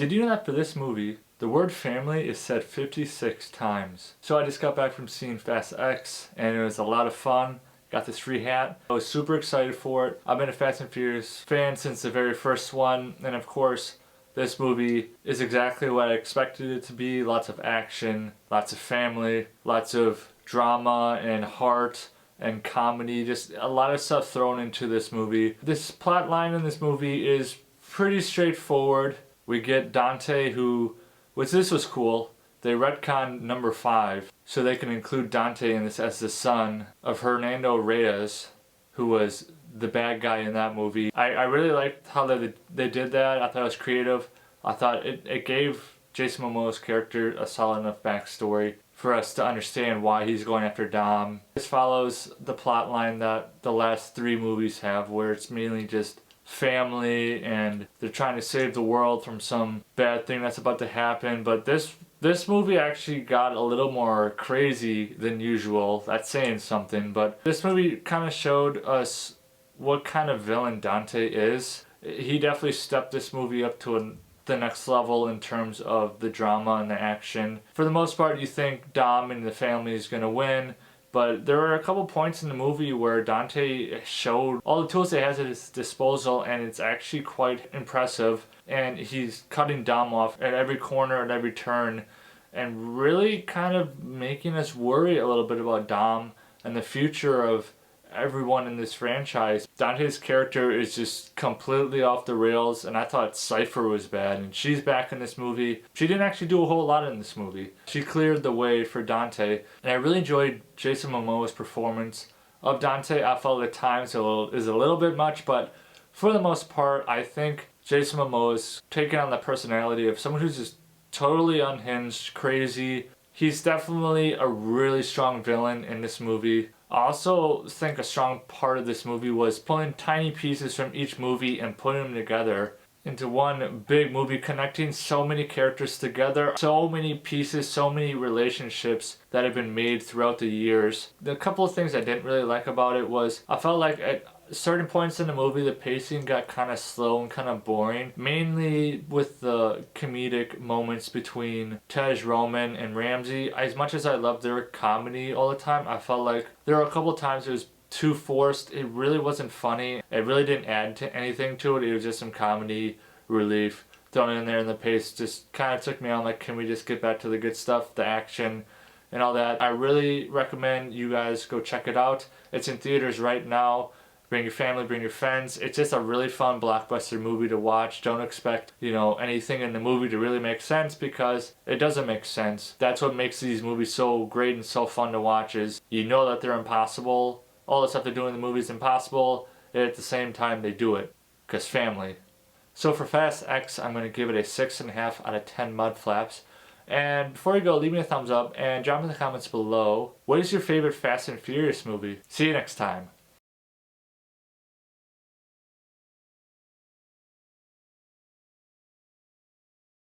Did you know that for this movie, the word family is said 56 times? So I just got back from seeing Fast X, and it was a lot of fun. Got this free hat. I was super excited for it. I've been a Fast and Furious fan since the very first one, and of course, this movie is exactly what I expected it to be. Lots of action, lots of family, lots of drama and heart and comedy. Just a lot of stuff thrown into this movie. This plot line in this movie is pretty straightforward. We get Dante, this was cool. They retconned number 5 so they can include Dante in this as the son of Hernando Reyes, who was the bad guy in that movie. I really liked how they did that. I thought it was creative. I thought it gave Jason Momoa's character a solid enough backstory for us to understand why he's going after Dom. This follows the plot line that the last 3 movies have, where it's mainly just family and they're trying to save the world from some bad thing that's about to happen. But this movie actually got a little more crazy than usual. That's saying something, but this movie kind of showed us what kind of villain Dante is. He definitely stepped this movie up to the next level in terms of the drama and the action. For the most part, you think Dom and the family is going to win, but there were a couple points in the movie where Dante showed all the tools he has at his disposal, and it's actually quite impressive. And he's cutting Dom off at every corner, at every turn, and really kind of making us worry a little bit about Dom and the future of everyone in this franchise. Dante's character is just completely off the rails, and I thought Cypher was bad, and she's back in this movie. She didn't actually do a whole lot in this movie. She cleared the way for Dante, and I really enjoyed Jason Momoa's performance of Dante. I felt at times is a little bit much, but for the most part, I think Jason Momoa's taken on the personality of someone who's just totally unhinged, crazy. He's definitely a really strong villain in this movie. I also think a strong part of this movie was pulling tiny pieces from each movie and putting them together into one big movie, connecting so many characters together, so many pieces, so many relationships that have been made throughout the years. The couple of things I didn't really like about it was I felt like at certain points in the movie the pacing got kind of slow and kind of boring, mainly with the comedic moments between Tej, Roman, and Ramsey. As much as I loved their comedy all the time, I felt like there were a couple of times it was too forced. It really wasn't funny. It really didn't add to anything to it. It was just some comedy relief thrown in there, and the pace just kind of took me on, like, can we just get back to the good stuff, the action and all that. I really recommend you guys go check it out. It's in theaters right now. Bring your family, bring your friends. It's just a really fun blockbuster movie to watch. Don't expect, anything in the movie to really make sense, because it doesn't make sense. That's what makes these movies so great and so fun to watch, is you know that they're impossible. All the stuff they do in the movie is impossible, and at the same time they do it, because family. So for Fast X, I'm going to give it a 6.5 out of 10 Mudflaps. And before you go, leave me a thumbs up and drop in the comments below, what is your favorite Fast and Furious movie? See you next time.